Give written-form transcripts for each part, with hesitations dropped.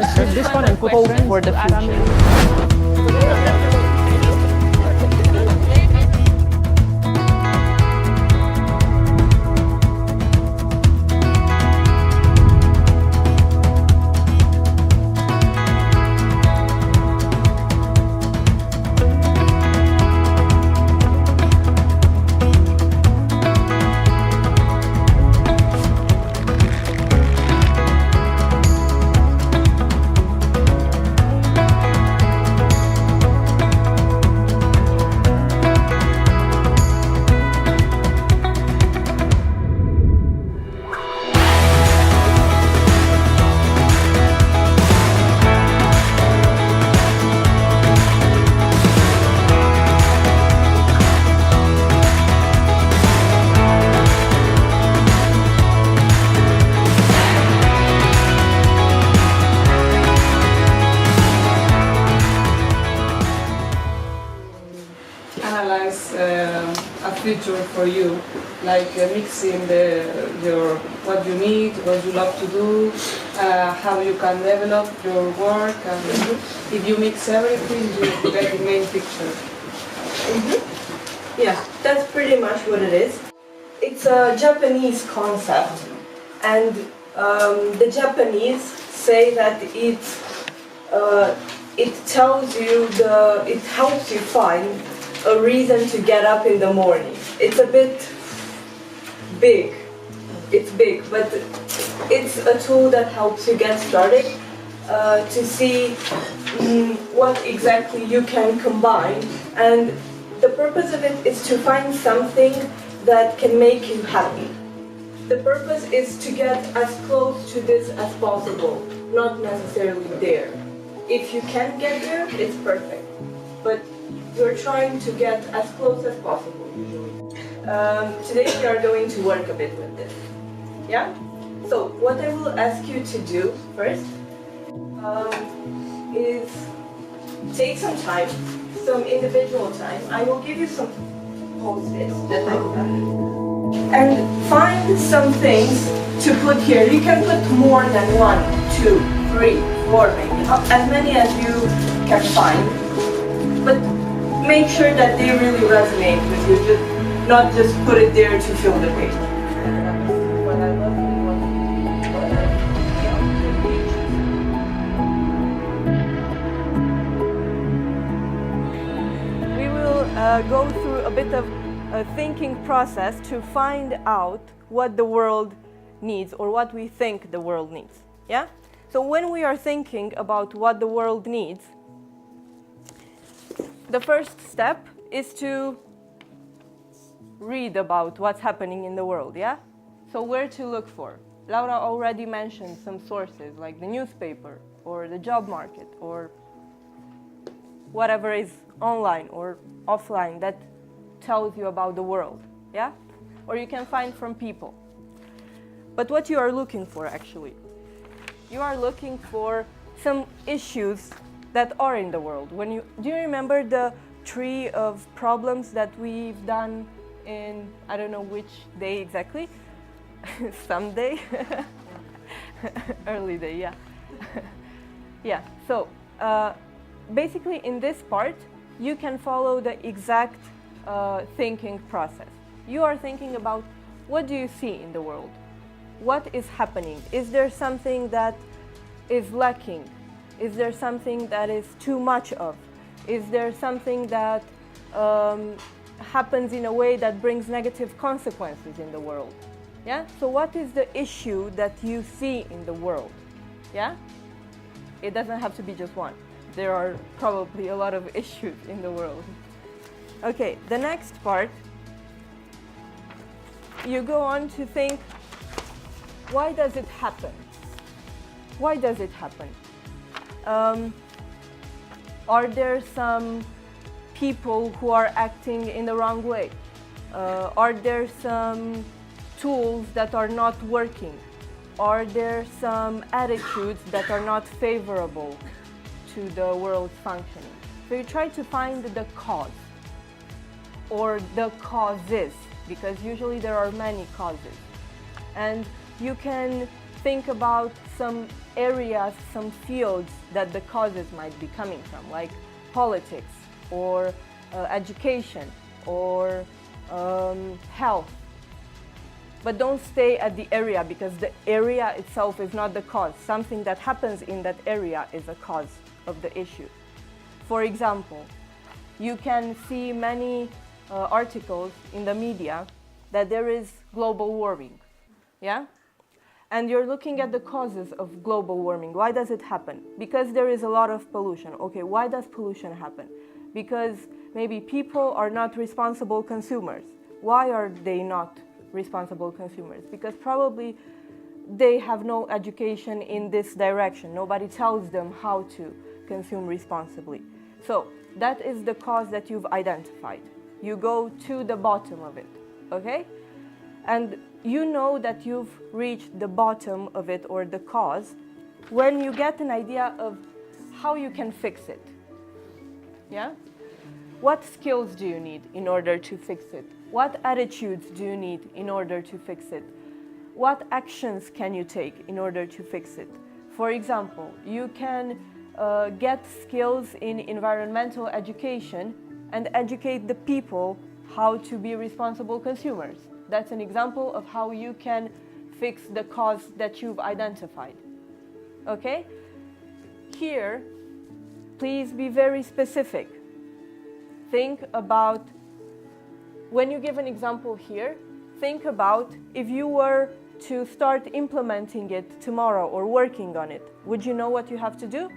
use this one and put hope for the future. Analyze a future for you, like mixing what you need, what you love to do, how you can develop your work, and if you mix everything, you get the main picture. Yeah, that's pretty much what it is. It's a Japanese concept, and the Japanese say that it tells you it helps you find a reason to get up in the morning. It's a bit big. It's big, but it's a tool that helps you get started to see what exactly you can combine. And the purpose of it is to find something that can make you happy. The purpose is to get as close to this as possible, not necessarily there. If you can get there, it's perfect. But we're trying to get as close as possible, usually. Today we are going to work a bit with this. Yeah? So what I will ask you to do first is take some time, some individual time. I will give you some post-its that I've done. And find some things to put here. You can put more than 1, 2, 3, 4 maybe, as many as you can find. But make sure that they really resonate with you, not just put it there to fill the page. We will go through a bit of a thinking process to find out what the world needs or what we think the world needs. Yeah? So when we are thinking about what the world needs, the first step is to read about what's happening in the world, yeah? So where to look for? Laura already mentioned some sources like the newspaper or the job market or whatever is online or offline that tells you about the world, yeah? Or you can find from people. But what you are looking for actually? You are looking for some issues that are in the world. Do you remember the tree of problems that we've done in, I don't know which day exactly, some day, early day, yeah. Yeah, so basically in this part, you can follow the exact thinking process. You are thinking about what do you see in the world? What is happening? Is there something that is lacking? Is there something that is too much of? Is there something that happens in a way that brings negative consequences in the world? Yeah? So what is the issue that you see in the world? Yeah? It doesn't have to be just one. There are probably a lot of issues in the world. Okay, the next part, you go on to think, why does it happen? Why does it happen? Are there some people who are acting in the wrong way? Are there some tools that are not working? Are there some attitudes that are not favorable to the world's functioning? So you try to find the cause or the causes, because usually there are many causes. And you can think about some areas, some fields that the causes might be coming from, like politics or education or health. But don't stay at the area, because the area itself is not the cause. Something that happens in that area is a cause of the issue. For example, you can see many articles in the media that there is global warming, yeah? And you're looking at the causes of global warming. Why does it happen? Because there is a lot of pollution. Okay, why does pollution happen? Because maybe people are not responsible consumers. Why are they not responsible consumers? Because probably they have no education in this direction. Nobody tells them how to consume responsibly. So that is the cause that you've identified. You go to the bottom of it, okay? And you know that you've reached the bottom of it, or the cause, when you get an idea of how you can fix it. Yeah? What skills do you need in order to fix it? What attitudes do you need in order to fix it? What actions can you take in order to fix it? For example, you can get skills in environmental education and educate the people how to be responsible consumers. That's an example of how you can fix the cause that you've identified. Okay? Here, please be very specific. Think about, when you give an example here, think about if you were to start implementing it tomorrow or working on it, would you know what you have to do?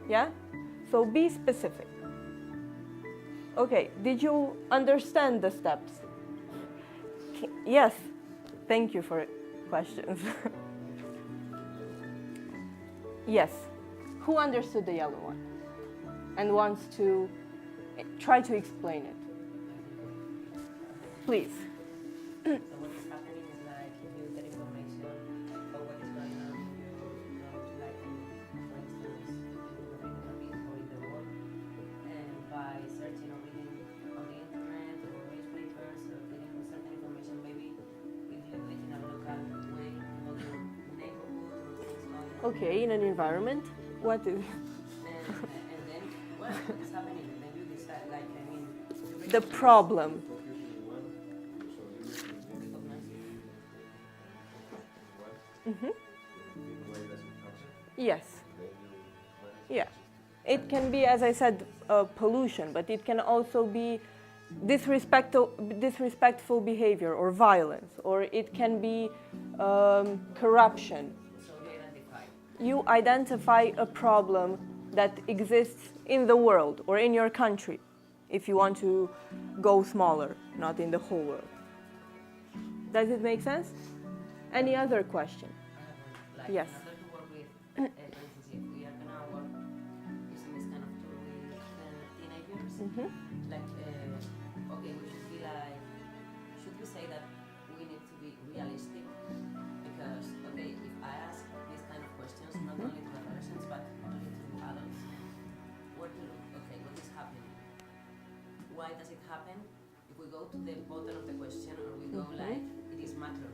Yeah? So be specific. Okay, did you understand the steps? Yes, thank you for questions. Yes, who understood the yellow one and wants to try to explain it? Please. So what is happening is like if you get information about what is going on in your like for instance in the economy or in the world, and by searching or reading on the internet or newspapers or getting certain information, maybe if you do it in a local way or your neighborhood or things going on. Okay, in an environment, what is And then what is happening? And then you decide, like, I mean, you the problem? Mm-hmm. Yes. Yeah. It can be, as I said, pollution, but it can also be disrespectful behavior or violence, or it can be corruption. so you identify. You identify a problem that exists in the world or in your country, if you want to go smaller, not in the whole world. Does it make sense? Any other question? Like, Yes. in order to work with, for instance, if we are gonna work using this kind of tool with teenagers, Mm-hmm. like, okay, we should be like, should we say that we need to be realistic? Because, okay, if I ask these kind of questions, not only to adolescents, but only to adults, where to look? Okay, what is happening? Why does it happen? If we go to the bottom of the question, or we go like, it is matter.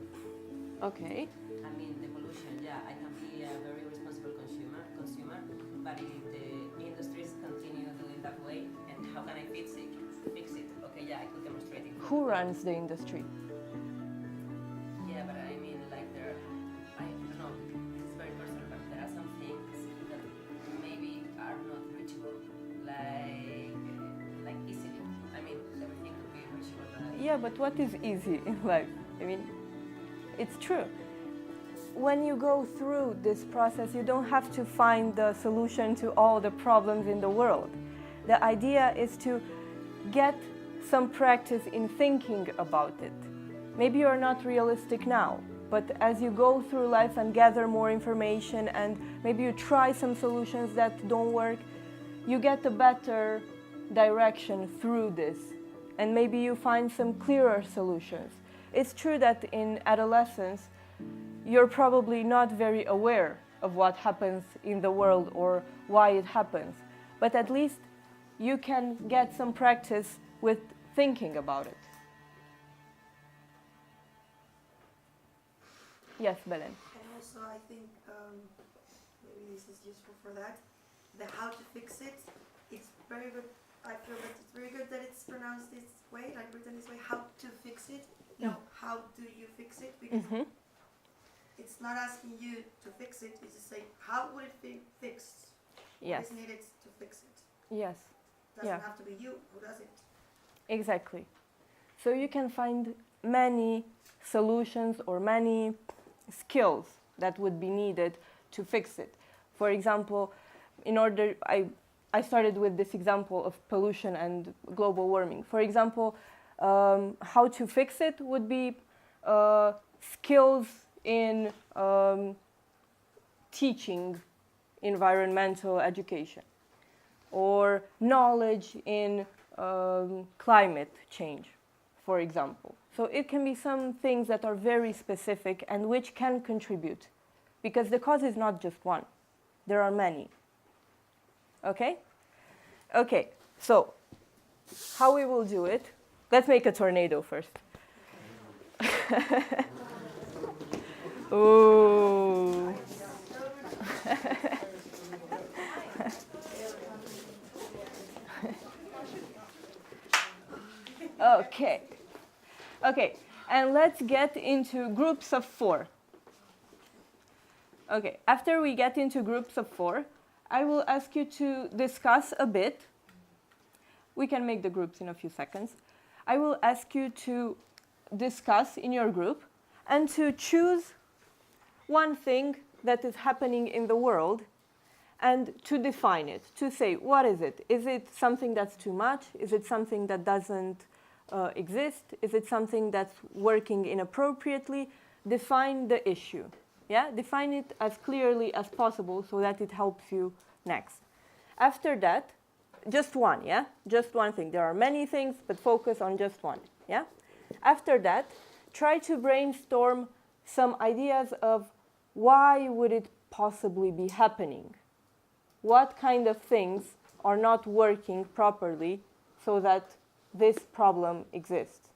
Okay. I mean, the pollution, yeah, I can be a very responsible consumer, but if the industries continue doing that way, and how can I fix it? Okay, yeah, I could demonstrate it. Who runs the industry? Yeah, but I mean, like I don't know, it's very personal, but there are some things that maybe are not reachable, like easily. I mean, everything could be reachable, but Yeah, but what is easy in life? I mean, it's true. When you go through this process, you don't have to find the solution to all the problems in the world. The idea is to get some practice in thinking about it. Maybe you're not realistic now, but as you go through life and gather more information, and maybe you try some solutions that don't work, you get a better direction through this, and maybe you find some clearer solutions. It's true that in adolescence, you're probably not very aware of what happens in the world or why it happens, but at least you can get some practice with thinking about it. Yes, Belen. And also, I think maybe this is useful for that. The how to fix it, it's very good. I feel that it's very good that it's pronounced this way, like written this way. How to fix it? No, how do you fix it? Because it's not asking you to fix it. It's just saying how would it be fixed? Yes. What is needed to fix it? Yes. Doesn't have to be you who does it. Exactly. So you can find many solutions or many skills that would be needed to fix it. For example, I started with this example of pollution and global warming. For example, how to fix it would be skills in teaching environmental education, or knowledge in climate change, for example. So it can be some things that are very specific and which can contribute, because the cause is not just one. There are many. Okay? Okay, so how we will do it, let's make a tornado first. Ooh. Okay. Okay, and let's get into groups of 4. Okay, after we get into groups of 4, I will ask you to discuss a bit. We can make the groups in a few seconds. I will ask you to discuss in your group and to choose one thing that is happening in the world and to define it, to say, what is it? Is it something that's too much? Is it something that doesn't exist? Is it something that's working inappropriately? Define the issue. Yeah, define it as clearly as possible so that it helps you next. After that, just one, yeah? Just one thing. There are many things, but focus on just one, yeah? After that, try to brainstorm some ideas of why would it possibly be happening? What kind of things are not working properly so that this problem exists?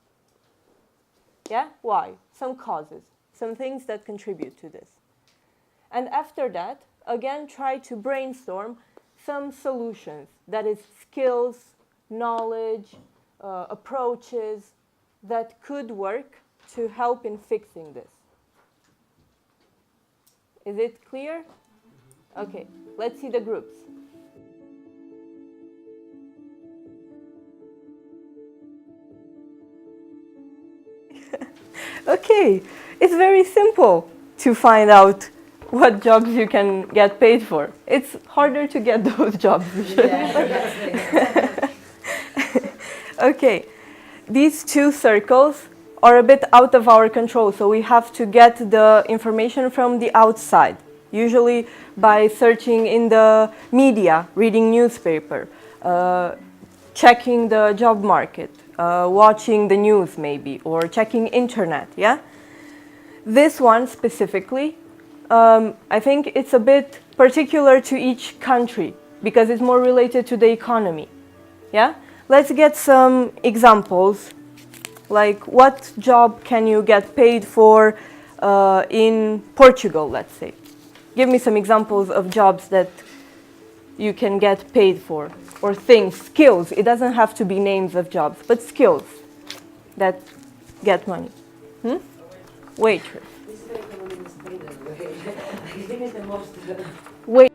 Yeah? Why? Some causes. Some things that contribute to this. And after that, again, try to brainstorm some solutions. That is, skills, knowledge, approaches that could work to help in fixing this. Is it clear? Okay, let's see the groups. Okay, it's very simple to find out what jobs you can get paid for. It's harder to get those jobs. Okay, these 2 circles are a bit out of our control, so we have to get the information from the outside, usually by searching in the media, reading newspaper, checking the job market, watching the news maybe, or checking internet, yeah? This one specifically, I think it's a bit particular to each country because it's more related to the economy, yeah? Let's get some examples, like what job can you get paid for in Portugal, let's say. Give me some examples of jobs that you can get paid for, or things, skills. It doesn't have to be names of jobs, but skills that get money. Waitress. This is very common in Spain as well. I think it's the most. Wait.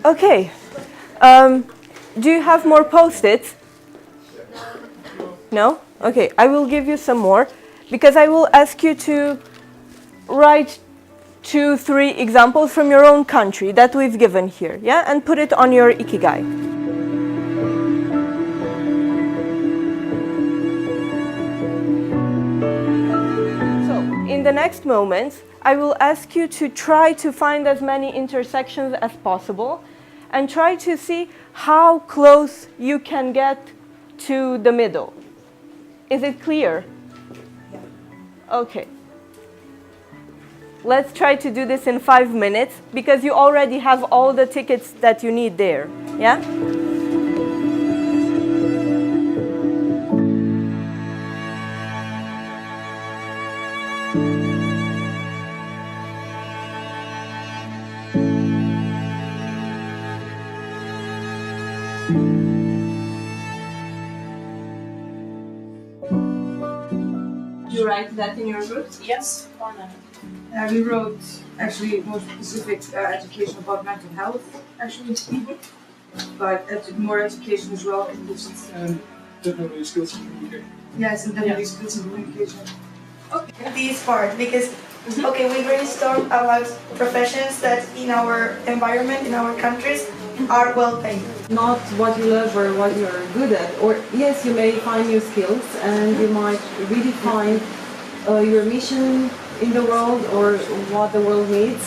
Okay. Do you have more post-its? No? Okay, I will give you some more because I will ask you to write 2, 3 examples from your own country that we've given here, yeah? And put it on your Ikigai. So, in the next moments, I will ask you to try to find as many intersections as possible and try to see how close you can get to the middle. Is it clear? Okay. Let's try to do this in 5 minutes because you already have all the tickets that you need there. Yeah? You write that in your book? Yes. We wrote actually more specific education about mental health, actually, but more education as well in this. Definitely skills in communication. Yes, and definitely skills in communication. This part because okay, we brainstorm about professions that in our environment, in our countries, are well paid. Not what you love or what you're good at. Or yes, you may find new skills and you might redefine your mission in the world or what the world needs.